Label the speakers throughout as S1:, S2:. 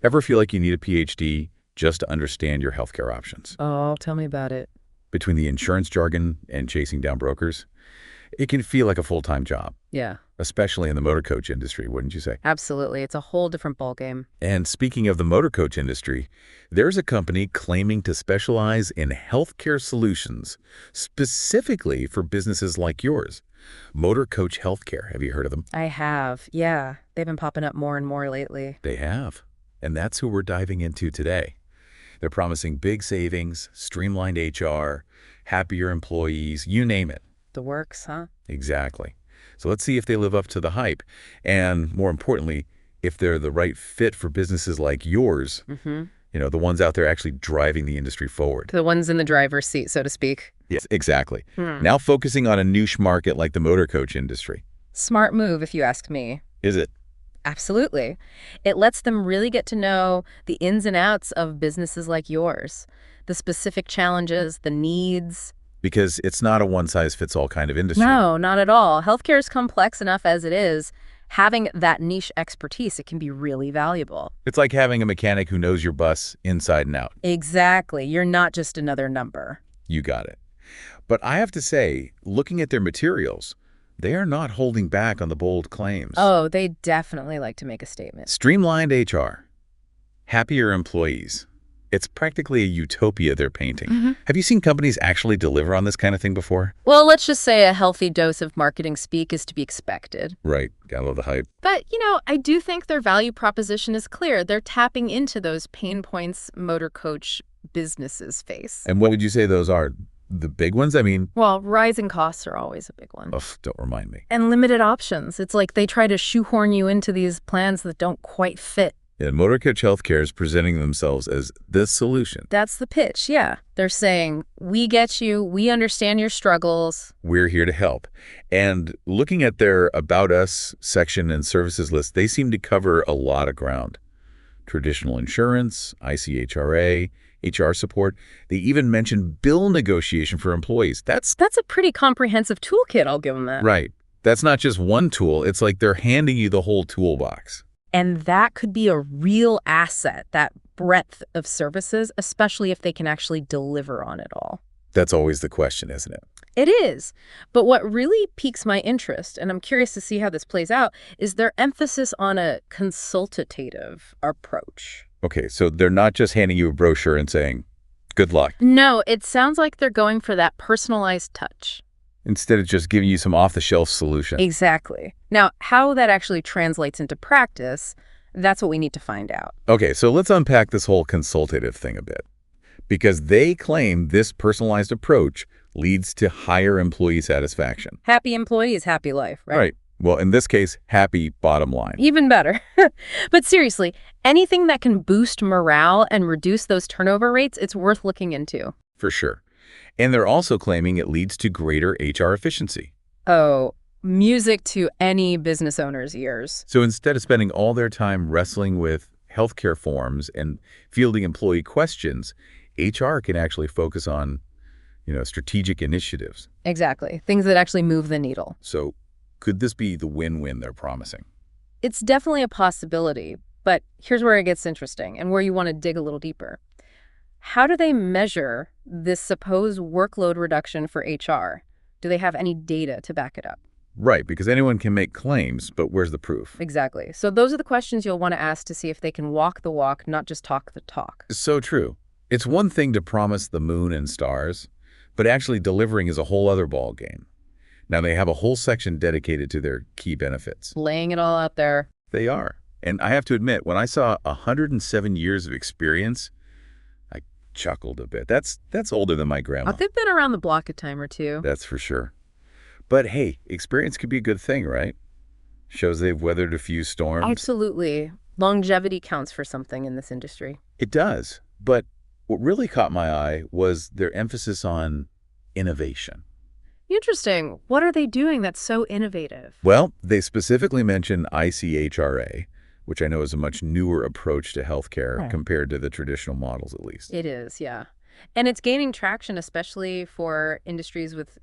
S1: Ever feel like you need a PhD just to understand your healthcare options?
S2: Oh, tell me about it.
S1: Between the insurance jargon and chasing down brokers, it can feel like a full-time job,
S2: Yeah,
S1: especially in the motor coach industry, wouldn't you say?
S2: absolutely. It's a whole different ballgame.
S1: And speaking of the motor coach industry, there's a company claiming to specialize in healthcare solutions, specifically for businesses like yours. MotorCoach Healthcare. Have you heard of them?
S2: I have, yeah. They've been popping up more and more lately.
S1: They have. And that's who we're diving into today. They're promising big savings, streamlined HR, happier employees, you name it.
S2: The works, huh?
S1: Exactly. So let's see if they live up to the hype. And more importantly, if they're the right fit for businesses like yours, the ones out there actually driving the industry forward.
S2: The ones in the driver's seat, so to speak.
S1: Yes, exactly. Now focusing on a niche market like the motor coach industry.
S2: Smart move, if you ask me.
S1: Is it?
S2: Absolutely. It lets them really get to know the ins and outs of businesses like yours, the specific challenges, the needs.
S1: Because it's not a one-size-fits-all kind of industry.
S2: No, not at all. Healthcare is complex enough as it is. Having that niche expertise, it can be really valuable.
S1: It's like having a mechanic who knows your bus inside and out.
S2: Exactly. You're not just another number.
S1: You got it. But I have to say, looking at their materials, they are not holding back on the bold claims.
S2: Oh, they definitely like to make a statement.
S1: Streamlined HR, happier employees. It's practically a utopia they're painting. Have you seen companies actually deliver on this kind of thing before?
S2: Well, let's just say a healthy dose of marketing speak is to be expected.
S1: Right. Gotta love the hype.
S2: But, I do think their value proposition is clear. They're tapping into those pain points motor coach businesses face.
S1: And what would you say those are? The big ones? I mean,
S2: Well, rising costs are always a big one.
S1: ugh, don't remind me.
S2: And limited options. It's like they try to shoehorn you into these plans that don't quite fit.
S1: And MotorCoach Healthcare is presenting themselves as this solution.
S2: That's the pitch, yeah. They're saying, we get you, we understand your struggles.
S1: We're here to help. And looking at their About Us section and services list, they seem to cover a lot of ground. Traditional insurance, ICHRA, HR support. They even mention bill negotiation for employees. That's
S2: a pretty comprehensive toolkit, I'll give them that.
S1: right. That's not just one tool. It's like they're handing you the whole toolbox.
S2: And that could be a real asset, that breadth of services, especially if they can actually deliver on it all.
S1: That's always the question, isn't it?
S2: It is. But what really piques my interest, and I'm curious to see how this plays out, is their emphasis on a consultative approach.
S1: Okay, so they're not just handing you a brochure and saying, good luck,
S2: No, it sounds like they're going for that personalized touch.
S1: instead of just giving you some off-the-shelf solution.
S2: Exactly. Now, how that actually translates into practice, that's what we need to find out.
S1: Okay, so let's unpack this whole consultative thing a bit. Because they claim this personalized approach leads to higher employee satisfaction.
S2: Happy employees, happy life, right?
S1: Right. Well, in this case, happy bottom line.
S2: Even better. But seriously, anything that can boost morale and reduce those turnover rates, it's worth looking into.
S1: For sure. And they're also claiming it leads to greater HR efficiency.
S2: Oh, music to any business owner's ears.
S1: So instead of spending all their time wrestling with healthcare forms and fielding employee questions, HR can actually focus on, strategic initiatives.
S2: Exactly. Things that actually move the needle.
S1: So could this be the win-win they're promising?
S2: It's definitely a possibility, but here's where it gets interesting and where you want to dig a little deeper. How do they measure this supposed workload reduction for HR? Do they have any data to back it up?
S1: Right, because anyone can make claims, but where's the proof?
S2: Exactly. So those are the questions you'll want to ask to see if they can walk the walk, not just talk the talk.
S1: So true. It's one thing to promise the moon and stars, but actually delivering is a whole other ballgame. Now, they have a whole section dedicated to their key benefits.
S2: Laying it all out there.
S1: They are. And I have to admit, when I saw 107 years of experience, I chuckled a bit. That's older than my grandma.
S2: They've been around the block a time or two.
S1: That's for sure. But hey, experience could be a good thing, right? Shows they've weathered a few storms.
S2: Absolutely. Longevity counts for something in this industry.
S1: It does. But what really caught my eye was their emphasis on innovation.
S2: Interesting. What are they doing that's so innovative?
S1: Well, they specifically mention ICHRA, which I know is a much newer approach to healthcare compared to the traditional models, at least.
S2: It is, yeah. And it's gaining traction, especially for industries with,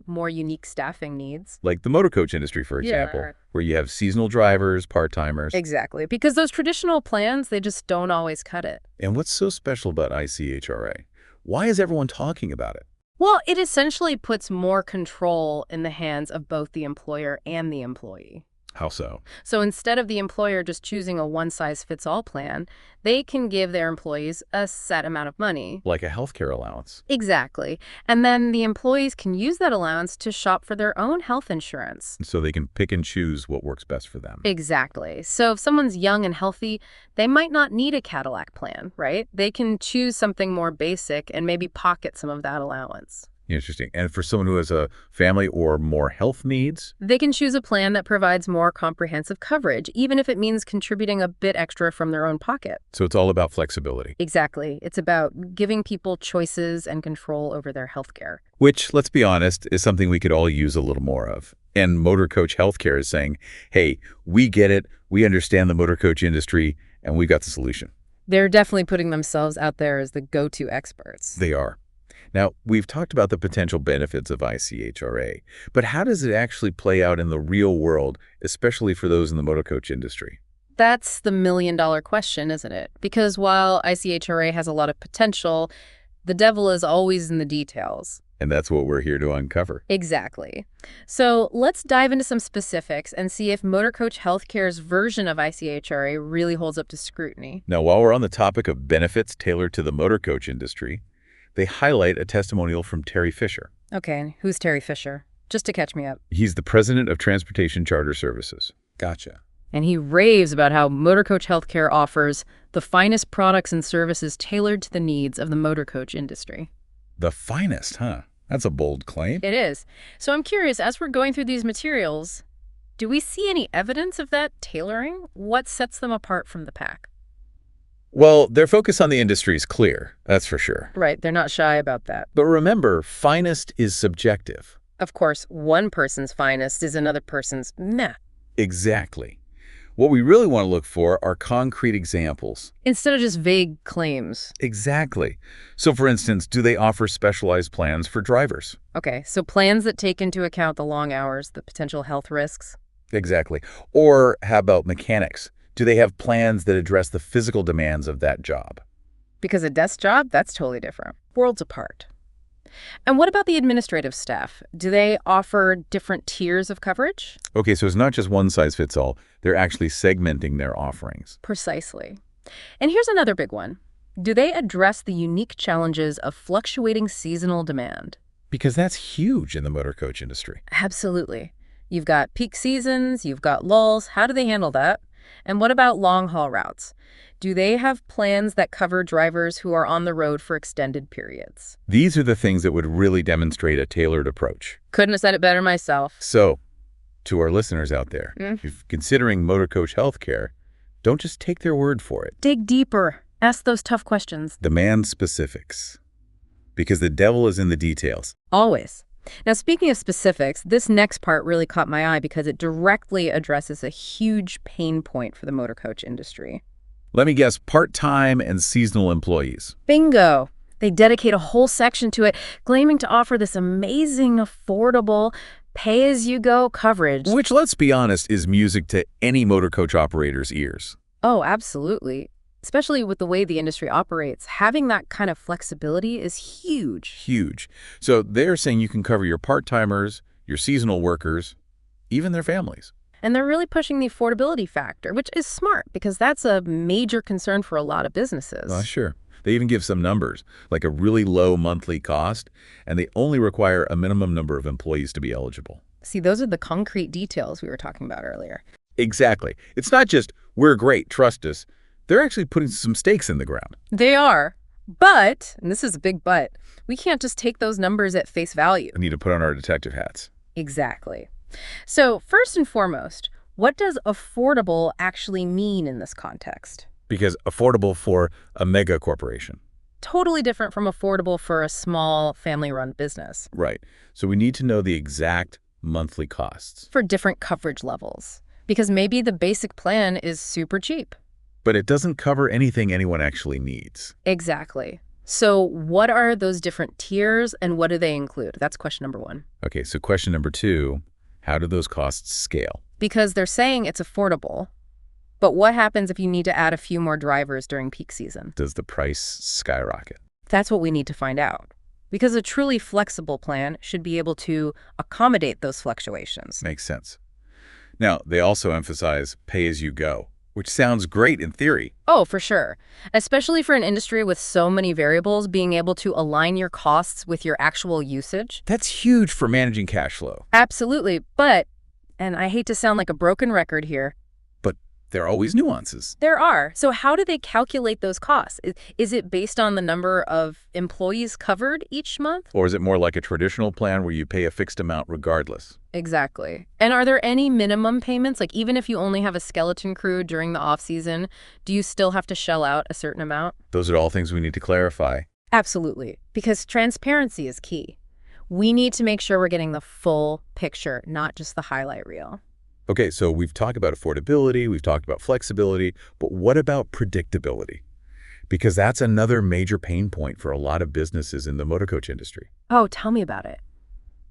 S2: more unique staffing needs.
S1: Like the motor coach industry, for example,
S2: Yeah.
S1: where you have seasonal drivers, part-timers.
S2: Exactly. Because those traditional plans, they just don't always cut it.
S1: And what's so special about ICHRA? Why is everyone talking about it?
S2: Well, it essentially puts more control in the hands of both the employer and the employee.
S1: How so?
S2: So instead of the employer just choosing a one-size-fits-all plan, they can give their employees a set amount of money.
S1: Like a healthcare allowance.
S2: Exactly. And then the employees can use that allowance to shop for their own health insurance.
S1: So they can pick and choose what works best for them.
S2: Exactly. So if someone's young and healthy, they might not need a Cadillac plan, right? They can choose something more basic and maybe pocket some of that allowance.
S1: Interesting. And for someone who has a family or more health needs?
S2: They can choose a plan that provides more comprehensive coverage, even if it means contributing a bit extra from their own pocket.
S1: So it's all about flexibility.
S2: Exactly. It's about giving people choices and control over their healthcare.
S1: Which, let's be honest, is something we could all use a little more of. And MotorCoach Healthcare is saying, hey, we get it, we understand the motor coach industry, and we've got the solution.
S2: They're definitely putting themselves out there as the go-to experts.
S1: They are. Now, we've talked about the potential benefits of ICHRA, but how does it actually play out in the real world, especially for those in the motor coach industry?
S2: That's the million-dollar question, isn't it? Because while ICHRA has a lot of potential, the devil is always in the details.
S1: And that's what we're here to uncover.
S2: Exactly. So let's dive into some specifics and see if MotorCoach Healthcare's version of ICHRA really holds up to scrutiny.
S1: Now, while we're on the topic of benefits tailored to the motor coach industry, they highlight a testimonial from Terry Fisher.
S2: Okay, who's Terry Fisher? Just to catch me up.
S1: He's the president of Transportation Charter Services. Gotcha.
S2: And he raves about how MotorCoach Healthcare offers the finest products and services tailored to the needs of the motor coach industry.
S1: The finest, huh? That's a bold claim.
S2: It is. So I'm curious, as we're going through these materials, do we see any evidence of that tailoring? What sets them apart from the pack?
S1: Well, their focus on the industry is clear, that's for sure.
S2: Right, they're not shy about that.
S1: But remember, finest is subjective.
S2: Of course, one person's finest is another person's meh.
S1: Exactly. What we really want to look for are concrete examples.
S2: Instead of just vague claims.
S1: Exactly. So, for instance, do they offer specialized plans for drivers?
S2: Okay, so plans that take into account the long hours, the potential health risks.
S1: Exactly. Or how about mechanics? Do they have plans that address the physical demands of that job?
S2: Because a desk job, that's totally different. Worlds apart. And what about the administrative staff? Do they offer different tiers of coverage?
S1: Okay, so it's not just one size fits all. They're actually segmenting their offerings.
S2: Precisely. And here's another big one. Do they address the unique challenges of fluctuating seasonal demand?
S1: Because that's huge in the motor coach industry.
S2: Absolutely. You've got peak seasons, you've got lulls. How do they handle that? And what about long-haul routes? Do they have plans that cover drivers who are on the road for extended periods?
S1: These are the things that would really demonstrate a tailored approach.
S2: Couldn't have said it better myself.
S1: So, to our listeners out there, if you're considering MotorCoach Healthcare, don't just take their word for it.
S2: Dig deeper. Ask those tough questions.
S1: Demand specifics. Because the devil is in the details.
S2: Always. Now, speaking of specifics, this next part really caught my eye because it directly addresses a huge pain point for the motor coach industry.
S1: Let me guess, part-time and seasonal employees.
S2: Bingo! They dedicate a whole section to it, claiming to offer this amazing, affordable, pay-as-you-go coverage.
S1: Which, let's be honest, is music to any motor coach operator's ears.
S2: Oh, absolutely. Especially with the way the industry operates, having that kind of flexibility is huge.
S1: Huge. So they're saying you can cover your part-timers, your seasonal workers, even their families.
S2: And they're really pushing the affordability factor, which is smart because that's a major concern for a lot of businesses.
S1: Sure. They even give some numbers, like a really low monthly cost, and they only require a minimum number of employees to be eligible.
S2: See, those are the concrete details we were talking about earlier.
S1: Exactly. It's not just, we're great, trust us. They're actually putting some stakes in the ground.
S2: They are. But, and this is a big but, we can't just take those numbers at face value.
S1: We need to put on our detective hats.
S2: Exactly. So, first and foremost, what does affordable actually mean in this context?
S1: Because affordable for a mega corporation.
S2: Totally different from affordable for a small family-run business.
S1: Right. So we need to know the exact monthly costs.
S2: For different coverage levels. Because maybe the basic plan is super cheap.
S1: But it doesn't cover anything anyone actually needs.
S2: Exactly. So what are those different tiers and what do they include? That's question number one.
S1: Okay, so question number 2, how do those costs scale?
S2: Because they're saying it's affordable, but what happens if you need to add a few more drivers during peak season?
S1: Does the price skyrocket?
S2: That's what we need to find out. Because a truly flexible plan should be able to accommodate those fluctuations.
S1: Makes sense. Now, they also emphasize pay-as-you-go, which sounds great in theory.
S2: Oh, for sure. Especially for an industry with so many variables, being able to align your costs with your actual usage.
S1: That's huge for managing cash flow.
S2: Absolutely. But, and I hate to sound like a broken record here,
S1: But there are always nuances.
S2: there are. So how do they calculate those costs? Is it based on the number of employees covered each month?
S1: Or is it more like a traditional plan where you pay a fixed amount regardless?
S2: Exactly. And are there any minimum payments? Like even if you only have a skeleton crew during the off-season, do you still have to shell out a certain amount?
S1: Those are all things we need to clarify.
S2: Absolutely. Because transparency is key. We need to make sure we're getting the full picture, not just the highlight reel.
S1: Okay, so we've talked about affordability, we've talked about flexibility, but what about predictability? Because that's another major pain point for a lot of businesses in the motor coach industry.
S2: Oh, tell me about it.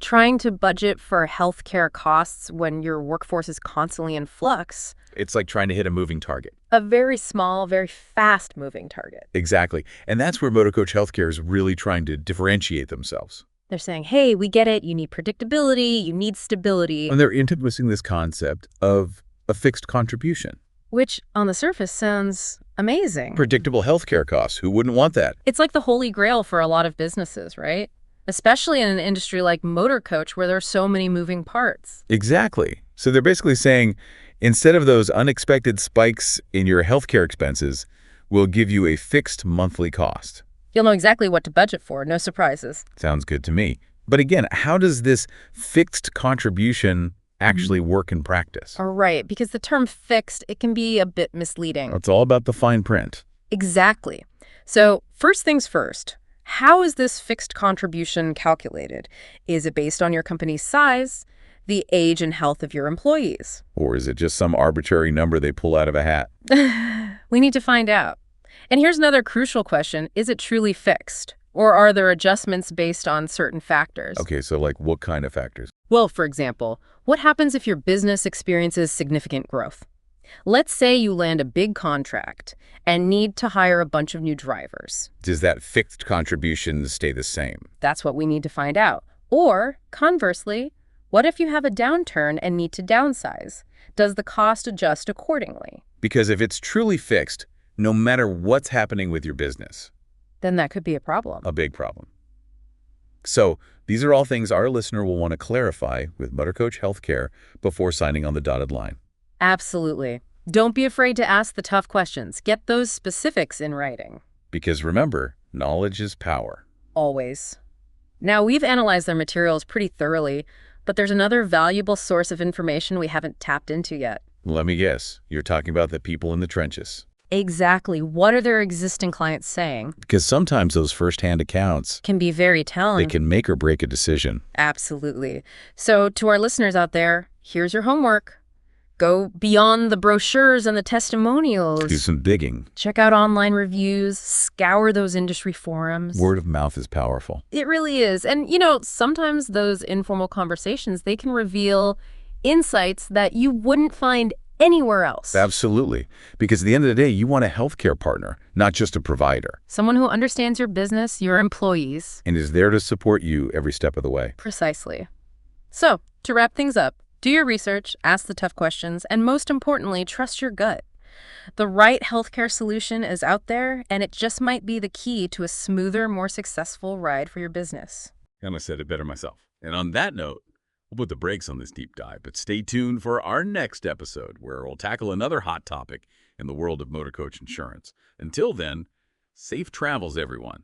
S2: Trying to budget for healthcare costs when your workforce is constantly in flux.
S1: It's like trying to hit a moving target.
S2: A very small, very fast-moving target.
S1: Exactly. And that's where MotorCoach Healthcare is really trying to differentiate themselves.
S2: They're saying, hey, we get it. You need predictability. You need stability.
S1: And they're introducing this concept of a fixed contribution.
S2: Which, on the surface, sounds amazing.
S1: Predictable healthcare costs. Who wouldn't want that?
S2: It's like the holy grail for a lot of businesses, right? Especially in an industry like MotorCoach where there are so many moving parts.
S1: Exactly. So they're basically saying, instead of those unexpected spikes in your healthcare expenses, we'll give you a fixed monthly cost.
S2: You'll know exactly what to budget for, no surprises.
S1: Sounds good to me. But again, how does this fixed contribution actually work in practice?
S2: All right, because the term fixed, it can be a bit misleading.
S1: It's all about the fine print.
S2: Exactly. So first things first, how is this fixed contribution calculated? Is it based on your company's size, the age and health of your employees?
S1: Or is it just some arbitrary number they pull out of a hat?
S2: We need to find out. And here's another crucial question. Is it truly fixed? Or are there adjustments based on certain factors?
S1: Okay, so like what kind of factors?
S2: Well, for example, what happens if your business experiences significant growth? Let's say you land a big contract and need to hire a bunch of new drivers.
S1: Does that fixed contribution stay the same?
S2: That's what we need to find out. Or, conversely, what if you have a downturn and need to downsize? Does the cost adjust accordingly?
S1: Because if it's truly fixed, no matter what's happening with your business,
S2: Then that could be a problem.
S1: a big problem. So these are all things our listener will want to clarify with MotorCoach Healthcare before signing on the dotted line.
S2: Absolutely. Don't be afraid to ask the tough questions. Get those specifics in writing.
S1: Because remember, knowledge is power.
S2: Always. Now, we've analyzed their materials pretty thoroughly, but there's another valuable source of information we haven't tapped into yet.
S1: Let me guess, you're talking about the people in the trenches.
S2: Exactly. What are their existing clients saying?
S1: Because sometimes those first-hand accounts,
S2: Can be very
S1: they
S2: telling.
S1: can make or break a decision.
S2: Absolutely. So to our listeners out there, here's your homework. Go beyond the brochures and the testimonials.
S1: Do some digging.
S2: Check out online reviews, scour those industry forums.
S1: Word of mouth is powerful.
S2: It really is. And, you know, sometimes those informal conversations, they can reveal insights that you wouldn't find anywhere else.
S1: Absolutely. Because at the end of the day, you want a healthcare partner, not just a provider,
S2: Someone who understands your business, your employees.
S1: and is there to support you every step of the way.
S2: Precisely. So, to wrap things up, do your research, ask the tough questions, and most importantly, trust your gut. The right healthcare solution is out there, and it just might be the key to a smoother, more successful ride for your business.
S1: Kind of said it better myself. And on that note, we'll put the brakes on this deep dive, but stay tuned for our next episode where we'll tackle another hot topic in the world of motor coach insurance. Until then, safe travels, everyone.